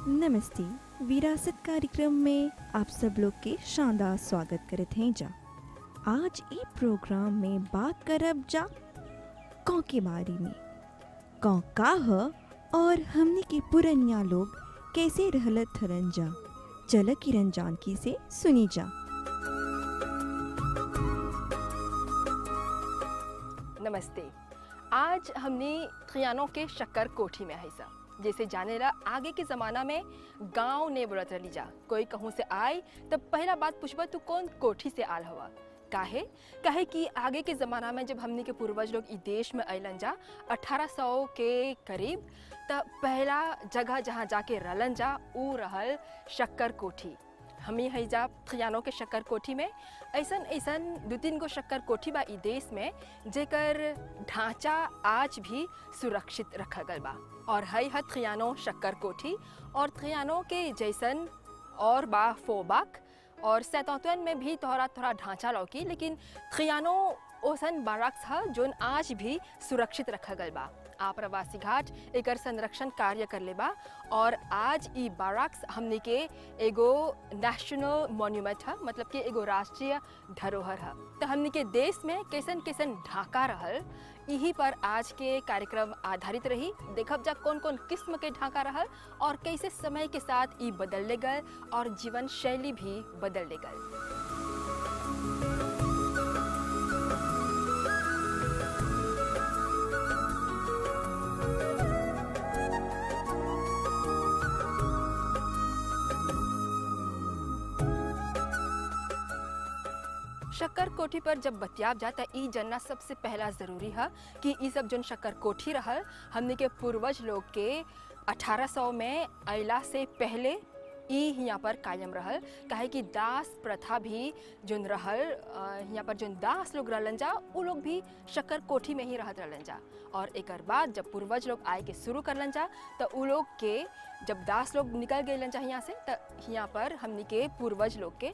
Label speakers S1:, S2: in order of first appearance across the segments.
S1: नमस्ते। विरासत कार्यक्रम में आप सब लोग के शानदार स्वागत करत हैं जा। आज ई प्रोग्राम में बात करब जा कौ के बारे में। कौ का ह और हमने के पुरनिया लोग कैसे रहलत हरन जा। चल किरण जानकी से सुनी जा।
S2: नमस्ते। आज हमने खियानों के शक्कर कोठी में है सा। जैसे जाने ला आगे के ज़माना में गांव ने बोलत रही जा। कोई कहूँ से आए तब पहला बात पूछबा तू कौन कोठी से आल हवा। काहे काहे कि आगे के ज़माना में जब हमने के पूर्वज लोग इस देश में अलन जा 1800 के करीब, तब पहला जगह जहाँ जाके रहलन जा ऊ रहल शक्कर कोठी। हमी है जा खियानों के शक्कर कोठी में ऐसन ऐसन 2-3 गो शक्कर कोठी बा ई देश में जेकर ढांचा आज भी सुरक्षित रखा गल बा। और है खियानों शक्कर कोठी और खियानों के जैसन और बा फोबाक और सैतौतन में भी थोड़ा थोड़ा ढांचा लौकी, लेकिन खियानों ओसन बाराक्स है जोन आज भी सुरक्षित रखा गल बा। आप्रवासी घाट एकर संरक्षण कार्य कर ले बा और आज ई बाराक्स हमने के एगो नेशनल मॉन्यूमेंट है, मतलब कि एगो राष्ट्रीय धरोहर है। तो हमने के देश में कैसन कैसन ढाका रहल यही पर आज के कार्यक्रम आधारित रही। देखब जा कौन कौन किस्म के ढाका रहल और कैसे समय के साथ ई बदल ले गए और जीवन शैली भी बदल ले गए। शक्कर कोठी पर जब बतियाब जाता ई जानना सबसे पहला ज़रूरी है कि ई सब जोन शक्कर कोठी रहल हमने के पूर्वज लोग के 1800 में अला से पहले ई यहाँ पर कायम रहल। काहे कि दास प्रथा भी जोन रहल यहाँ पर जोन दास लोग रहलन जा उ लोग भी शक्कर कोठी में ही रहत रहलन जा। और एक बाद जब पूर्वज लोग आए के शुरू करलन जा तो उ लोग के जब दास लोग निकल गए जा यहाँ से, तो यहाँ पर हमने के पूर्वज लोग के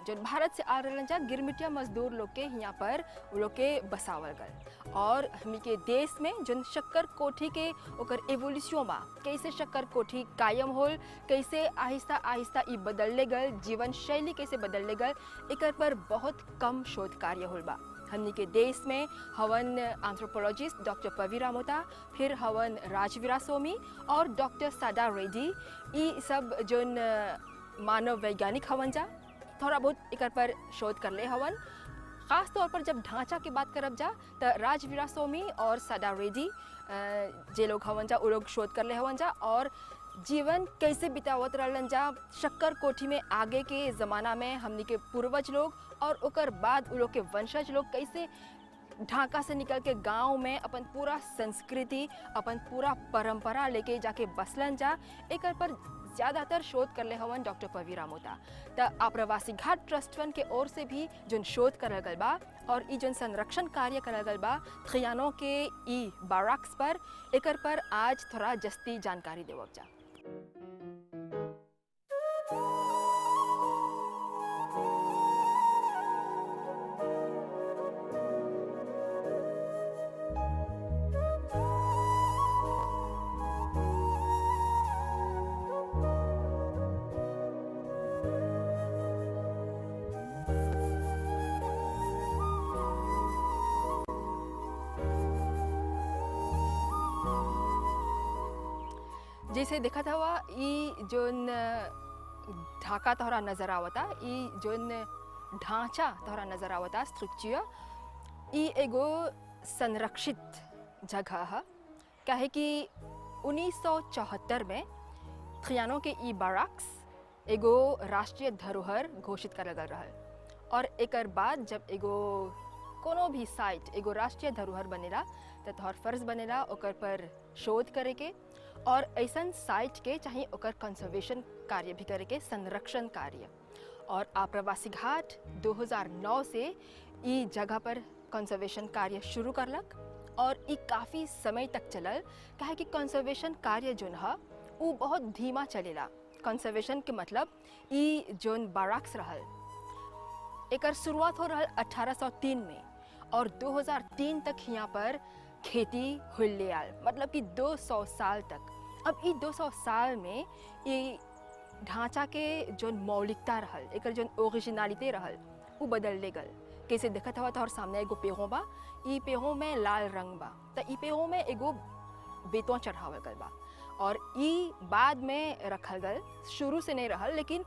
S2: जो भारत से आ रहलन जा गिरमिटिया मजदूर लोग के यहाँ पर वो लोग के बसावल गल। और हमनी के देश में जो शक्कर कोठी के ओकर एवोल्यूशन बा, कैसे शक्कर कोठी कायम होल, कैसे आहिस्ता आहिस्ता ई बदल ले गल, जीवन शैली कैसे बदल ले गल, एकर पर बहुत कम शोध कार्य होल बा। हमनी के देश में हवन एंथ्रोपोलॉजिस्ट डॉक्टर पवीरा मोता, फिर हवन राजवीरा सोमी और डॉक्टर सादा रेड्डी, ई सब जोन मानव वैज्ञानिक हवन जा थोड़ा बहुत एकर पर शोध कर ले हवन। ख़ास तौर पर जब ढांचा की बात करब जा तो राजवीरा सोमी और सादा रेड्डी जे लोग हवन जा वो लोग शोध कर ले हवन जा और जीवन कैसे बितावत रहलन जा शक्कर कोठी में आगे के ज़माना में हमनी के पूर्वज लोग और ओकर बाद उ लोग के वंशज लोग कैसे ढाका से निकल के गांव में अपन पूरा संस्कृति अपन पूरा परंपरा लेके जाके बसलन जा। एकर पर ज़्यादातर शोध कर ले हवन डॉक्टर पवीरा मोता। तो आप्रवासी घाट ट्रस्ट फंड के ओर से भी जोन शोध करल गल बा और ई जोन संरक्षण कार्य करल गल बा खियानों के ई बाराक्स पर, एकर पर आज थोड़ा जस्ती जानकारी देवब जा। जैसे देखा था हुआ ई जोन ढाका तोहरा नज़र आवता, ई जोन ढांचा तोहरा नज़र आवता स्ट्रक्चर, ई एगो संरक्षित जगह है। काहे कि 1974 में खियानों के ई बाराक्स एगो राष्ट्रीय धरोहर घोषित करल गल रहल और एकर बाद जब एगो कोनो भी साइट एगो राष्ट्रीय धरोहर बनेला तो तोहर फर्ज बनेला ओकर पर शोध करे के और ऐसन साइट के चाहे ओकर कंजर्वेशन कार्य भी करे के, संरक्षण कार्य। और आप्रवासी घाट 2009 से ई जगह पर कंजर्वेशन कार्य शुरू करलक और ई काफ़ी समय तक चलल। काहे कि कंजर्वेशन कार्य जोन है वो बहुत धीमा चलेला। कंजर्वेशन के मतलब ई जोन बाराक्स रहल एकर शुरुआत हो रहल 1803 में और 2003 तक यहाँ पर खेती हुई आल, मतलब कि 200 साल तक अब ई 200 साल में ये ढांचा के जो मौलिकता रहल, एकर जो ओरिजिनलिटी रहल, वो बदल ले गल। कैसे देखत हवा तोहर सामने एगो पेहो बा, ई पेहो में लाल रंग बा, त ई पेहो में एगो बेतवा चढ़ावल गल बा और ई बाद में रखल गल, शुरू से नहीं रहल, लेकिन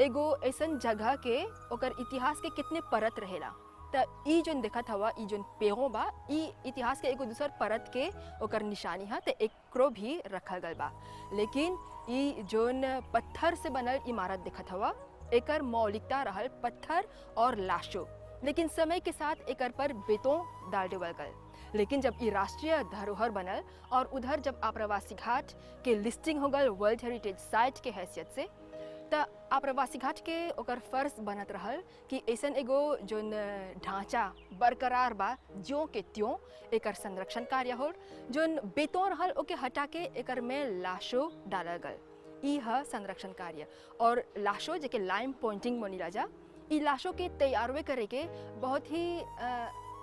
S2: एगो ऐसन जगह के ओकर इतिहास के कितने परत रहेला। त ई जोन देखत हवा, ई जोन पेहो बा, ई इतिहास के एगो दूसर परत के ओकर निशानी है, त एकरो भी रखल गल बा। लेकिन ई जोन पत्थर से बनल इमारत देखत हवा, एकर मौलिकता रहल पत्थर और लाशो, लेकिन समय के साथ एकर पर बेतों डाल देवल गल। लेकिन जब ई राष्ट्रीय धरोहर बनल और उधर जब आप्रवासी घाट के लिस्टिंग हो गल वर्ल्ड हेरिटेज साइट के हैसियत से, त आप्रवासी घाट के ओकर फर्ज बनत रहल कि ऐसन एगो जोन ढांचा बरकरार बा ज्यों के त्यों एकर संरक्षण कार्य हो, जोन बेतों रहल ओके हटा के एकर में लाशो डालल गल। ई है संरक्षण कार्य। और लाशो जेके लाइम पॉइंटिंग मनीला जा, ई लाशो के तैयारवे करे के बहुत ही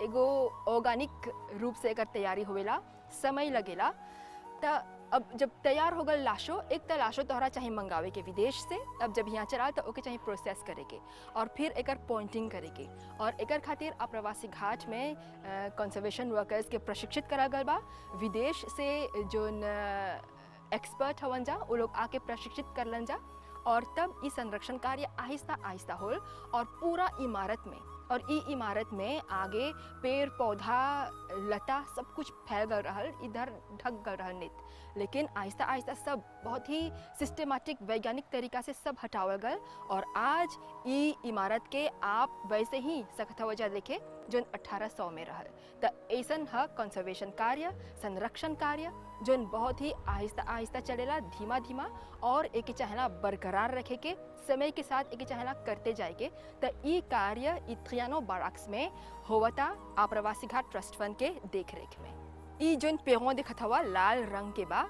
S2: एगो ऑर्गेनिक रूप से एकर तैयारी होवेला, समय लगेला। त अब जब तैयार हो गल लाशो, एक त लाशो तोहरा चाहे मंगावे के विदेश से, अब जब यहाँ चला तो ओके चाहे प्रोसेस करे के और फिर एकर पॉइंटिंग करे के, और एकर खातिर आप्रवासी घाट में कंजर्वेशन वर्कर्स के प्रशिक्षित करा गल बा। विदेश से जोन एक्सपर्ट हवन जा, वो लोग आके प्रशिक्षित करलन जा, और तब ई संरक्षण कार्य आहिस्ता आहिस्ता होल और पूरा इमारत में, और ई इमारत में आगे पेड़ पौधा लता सब कुछ फैल गल रहल, इधर ढक गल रहल नित। लेकिन आहिस्ता आहिस्ता सब बहुत ही सिस्टेमेटिक वैज्ञानिक तरीका से सब हटावल गल, और आज ई इमारत के आप वैसे ही सकत वजह देखे जोन 1800 में रहल। त ऐसन है कंजर्वेशन कार्य, संरक्षण कार्य, जोन बहुत ही आहिस्ता आहिस्ता चलेला, धीमा धीमा, और एक चाहला बरकरार रखे के, समय के साथ एक चाहला करते जाए के। त ई कार्य इथ्रियानो बाराक्स में होवता आप्रवासी घाट ट्रस्ट फंड के देखरेख में। ई जोन पेहो देखत हवा लाल रंग के बा,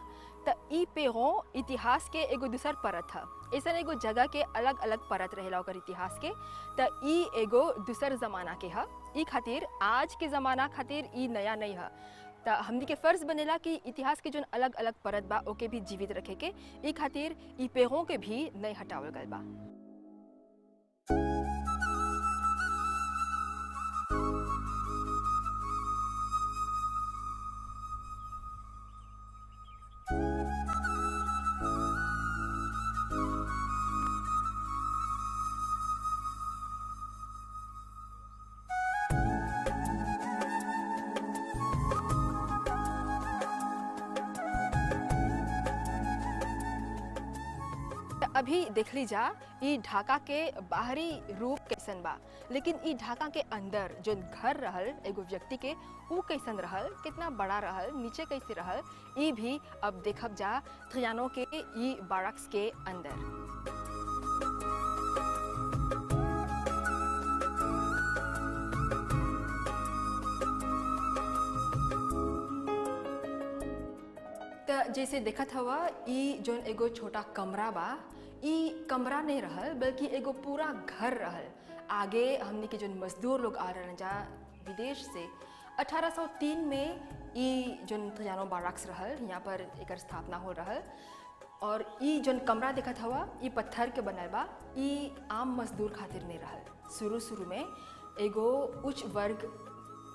S2: त ई पेहो इतिहास के एगो दूसर परत है। ऐसा एगो जगह के अलग अलग परत रहेला ओकर इतिहास के, त ई एगो दूसर जमाना के है। ई खातिर आज के ज़माना खातिर ई नया नहीं है। त हमनी के फ़र्ज़ बनेला कि इतिहास के जोन अलग अलग परत बा ओके भी जीवित रखे के, ई खातिर ई पेहों के भी नहीं हटावल गल बा। अभी देख ली जा ई ढाका के बाहरी रूप कैसन बा, लेकिन ई ढाका के अंदर जो घर रहल एगो व्यक्ति के, ऊ कैसन रहल, कितना बड़ा रहल, नीचे कैसे रहल, ई भी अब देखब जा थ्रियानो के ई बारक्स के अंदर। जैसे देखत हवा ई जोन एगो छोटा कमरा बा, ई कमरा नहीं रहल बल्कि एगो पूरा घर रहल। आगे हमने के जोन मजदूर लोग आ रहल जा विदेश से, 1803 में ई जोन थ्रियानो बाराक्स रहल, यहाँ पर एकर स्थापना हो रहल। और ई जोन कमरा देखत हवा ई पत्थर के बनल बा, ई आम मजदूर खातिर नहीं रहल। शुरू शुरू में एगो उच्च वर्ग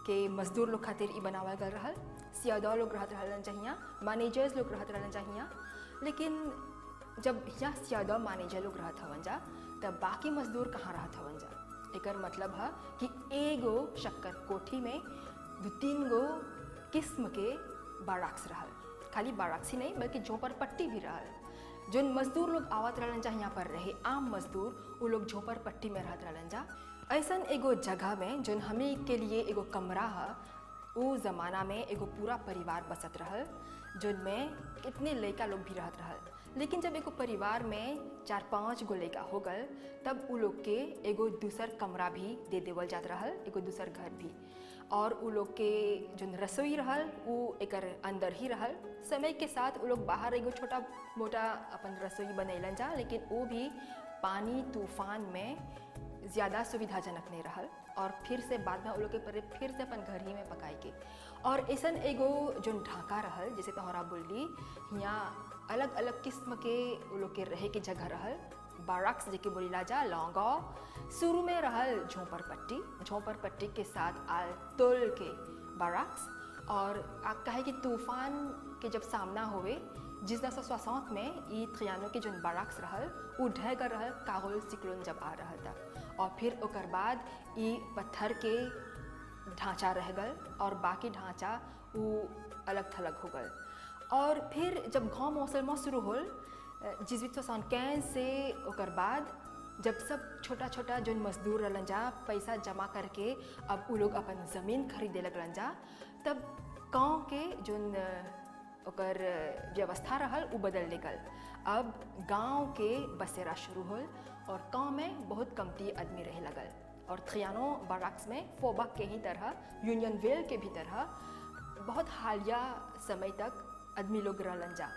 S2: के मजदूर लोग खातिर ई बनावल गल रहल। सियादा लोग रहत रहलन चाहिए, मैनेजर्स लोग रहत रहलन चाहिए। लेकिन जब यहाँ सियादा मैनेजर लोग रहत हवन जा, तब बाकी मजदूर कहाँ रहत हवन जा। एकर मतलब है कि एगो शक्कर कोठी में 2-3 गो किस्म के बाराक्स रहल। खाली बाराक्स ही नहीं बल्कि झोपड़पट्टी भी रहल। जोन मजदूर लोग आवत रहलन जा यहाँ पर रहे, आम मजदूर, वो लोग झोपड़पट्टी में रहत रहलन जा। ऐसन एगो जगह में जोन हमें के लिए एगो कमरा है, वो ज़माना में एगो पूरा परिवार बसत रहल, जोन में कितने लड़का लोग भी रहत रहल। लेकिन जब एगो परिवार में 4-5 गो लड़का हो गल, तब उ लोग के एगो दूसर कमरा भी दे देवल जात रहल, एगो दूसर घर भी। और उ लोग के जोन रसोई रहल वो एकर अंदर ही रहल। समय के साथ उ लोग बाहर एगो छोटा मोटा अपन रसोई बनैलन जा, लेकिन वो भी पानी तूफान में ज़्यादा सुविधाजनक नहीं रहल और फिर से बाद में वो लोग के परे फिर से अपन घर ही में पकाई के। और ऐसन एगो जो ढाका रहल जैसे तोहरा बोली, यहाँ अलग अलग किस्म के वो लोग के रहे के जगह रहल। बाराक्स जेके बोलीला जा लॉन्गा, शुरू में रहल झोंपर पट्टी के साथ आल तोल के बाराक्स। और कहे कि तूफान के जब सामना होवे 1960 में ई त्रियानो के जोन बाराक्स रहल उ ढह कर रहल कागोल सिक्लोन जब आ रहा था। और फिर ओकर बाद ई पत्थर के ढांचा रह गल और बाकी ढांचा उ अलग थलग हो गल। और फिर जब गाँव मौसम शुरू होल 1875 से ओकर बाद जब सब छोटा छोटा जो मजदूर रहलन जा पैसा जमा करके अब उ लोग अपन ज़मीन खरीदे लगलन जा, तब गाँव के जोन ओकर व्यवस्था रहल उ बदल गल। अब गांव के बसेरा शुरू होल और गांव में बहुत कमती आदमी रहे लगल। और त्रियानो बाराक्स में फोबक के ही तरह यूनियन वेल के भी तरह बहुत हालिया समय तक आदमी लोग रहलन जा।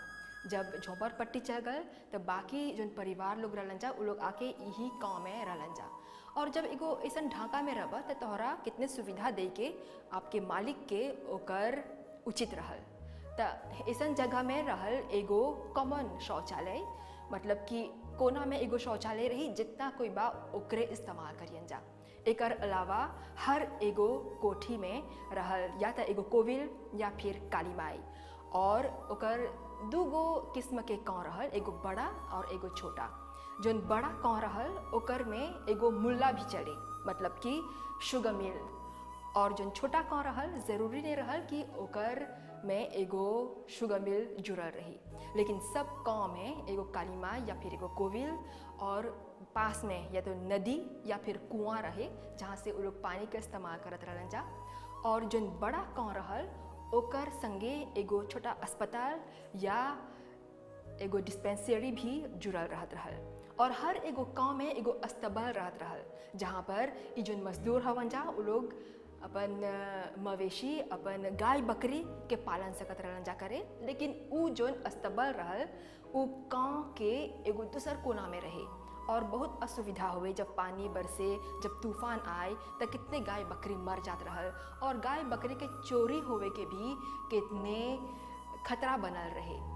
S2: जब झोंपर पट्टी चल गल तब बाकी जोन परिवार लोग रहलन जा उ लोग आके यही गाँव में रहलन जा। और जब एगो ऐसा ढाका में रहबा तो तोहरा कितने सुविधा दे के आपके मालिक के ओकर उचित रहल। त ऐसा जगह में रहल एगो कॉमन शौचालय, मतलब कि कोना में एगो शौचालय रही जितना कोई बा ओकरे इस्तेमाल करियन जा। एकर अलावा हर एगो कोठी में रहल या तो एगो कोविल या फिर काली माई। और ओकर दूगो किस्म के कौ रहल, एगो बड़ा और एगो छोटा। जोन बड़ा कौ रहल ओकर में एगो मुल्ला भी चले, मतलब कि शुगर मिल। और जोन छोटा कौ रहल ज़रूरी नहीं रहल कि ओकर में एगो शुगर मिल जुड़ल रही, लेकिन सब गाँव में एगो काली माई या फिर एगो कोविल और पास में या तो नदी या फिर कुआं रहे जहाँ से वो लोग पानी का इस्तेमाल करत रहलन जा। और जोन बड़ा गाँव रहल ओकर संगे एगो छोटा अस्पताल या एगो डिस्पेंसरी भी जुड़ल रहत रहल। और हर एगो गाँव में एगो अस्तबल रहत रहल जहाँ पर ई जोन मजदूर हवन जा वो लोग अपन मवेशी अपन गाय बकरी के पालन सकत रहलन जा करे। लेकिन उ जोन अस्तबल रहल उ गाँव के एगो दूसर कोना में रहे और बहुत असुविधा हुए। जब पानी बरसे, जब तूफान आए तो कितने गाय बकरी मर जात रहल और गाय बकरी के चोरी होवे के भी कितने खतरा बनल रहे।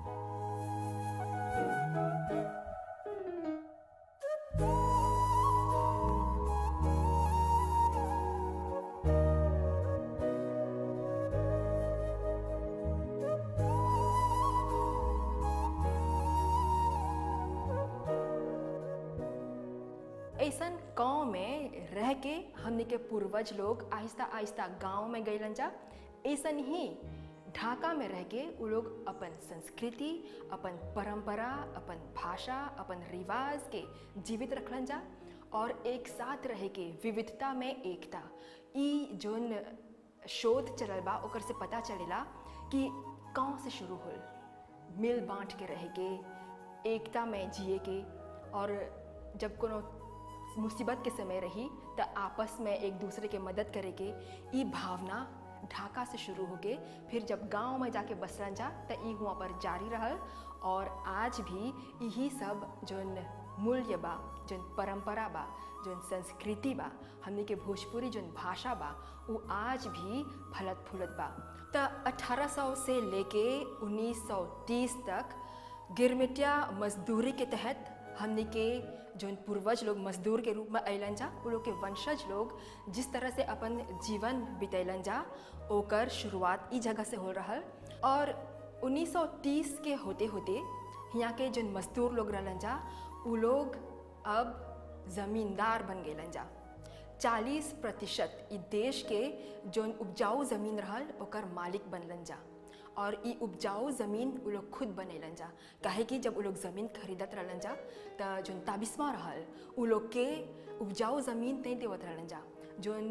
S2: ऐसन गाँव में रह के हमने के पूर्वज लोग आहिस्ता आहिस्ता गाँव में गइलन जा। ऐसन ही ढाका में रह के वो लोग अपन संस्कृति, अपन परंपरा, अपन भाषा, अपन रिवाज के जीवित रखलन जा। और एक साथ रह के विविधता में एकता, ई जोन शोध चलल बा ओकर से पता चलेला कि गाँव से शुरू होल मिल बांट के रह के, एकता में जिए के। और जब कोनो मुसीबत के समय रही तो आपस में एक दूसरे के मदद करे के, ई भावना ढाका से शुरू हो के फिर जब गांव में जाके बसलन जा तो ई हुआ पर जारी रहल। और आज भी यही सब जोन मूल्य बा, जोन परंपरा बा, जोन संस्कृति बा, हमने के भोजपुरी जोन भाषा बा वो आज भी फलत फूलत बा। तो 1800 से लेके 1930 तक गिरमिटिया मजदूरी के तहत हमने के जोन पूर्वज लोग मजदूर के रूप में अलन जा, वो लोग के वंशज लोग जिस तरह से अपन जीवन बितैलन जा ओकर शुरुआत ई जगह से हो रहल। और 1930 के होते होते यहाँ के जोन मजदूर लोग रहलन जा वो लोग अब ज़मींदार बन गए जा। 40% ई देश के जोन उपजाऊ ज़मीन रहल ओकर मालिक बनलन जा। और ई उपजाऊ ज़मीन वो लोग खुद बनेलन जा, काहे कि जब वो लोग ज़मीन खरीदत रहलन जा तो जोन ताबिस्मा रहल वो लोग के उपजाऊ ज़मीन नहीं देवत रहलन जा। जोन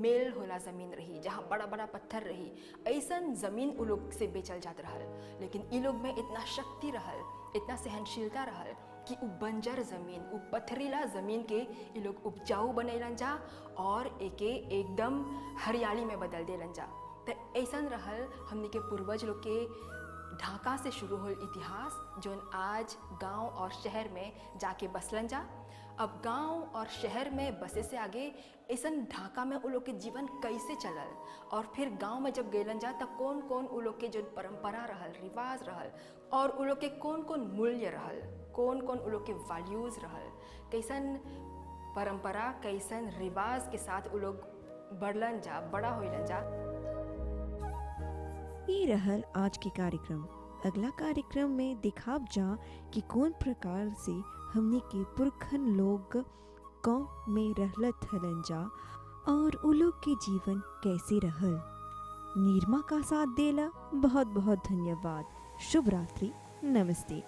S2: मेल होला ज़मीन रही जहाँ बड़ा बड़ा पत्थर रही, ऐसन ज़मीन वो लोग से बेचल जात रहल। लेकिन ई लोग में इतना शक्ति रहल, इतना सहनशीलता रहल कि उ बंजर ज़मीन, उ पथरीला ज़मीन के ई लोग उपजाऊ बनेलन जा और एके एकदम हरियाली में बदल देलन जा। तो ऐसन रहल हमने के पूर्वज लोग के ढाका से शुरू होल इतिहास, जोन आज गांव और शहर में जाके बसलन जा। अब गांव और शहर में बसे से आगे ऐसन ढाका में उ लोग के जीवन कैसे चलल, और फिर गांव में जब गेलन जा तब कौन कौन उ लोग के जो परंपरा रहल, रिवाज रहल, और उ लोग के कौन कौन मूल्य रहल, कौन कौन उ लोग के वैल्यूज़ रहल, कैसन परंपरा कैसन रिवाज के साथ उ लोग बढ़लन जा, बड़ा होइलन जा।
S1: ये रहल आज के कार्यक्रम। अगला कार्यक्रम में दिखाब जा कि कौन प्रकार से हमने के पुरखन लोग गाँव में रहलत हलन जा और उ लोग के जीवन कैसे रहल। नीरमा का साथ देला बहुत बहुत धन्यवाद। शुभ रात्रि, नमस्ते।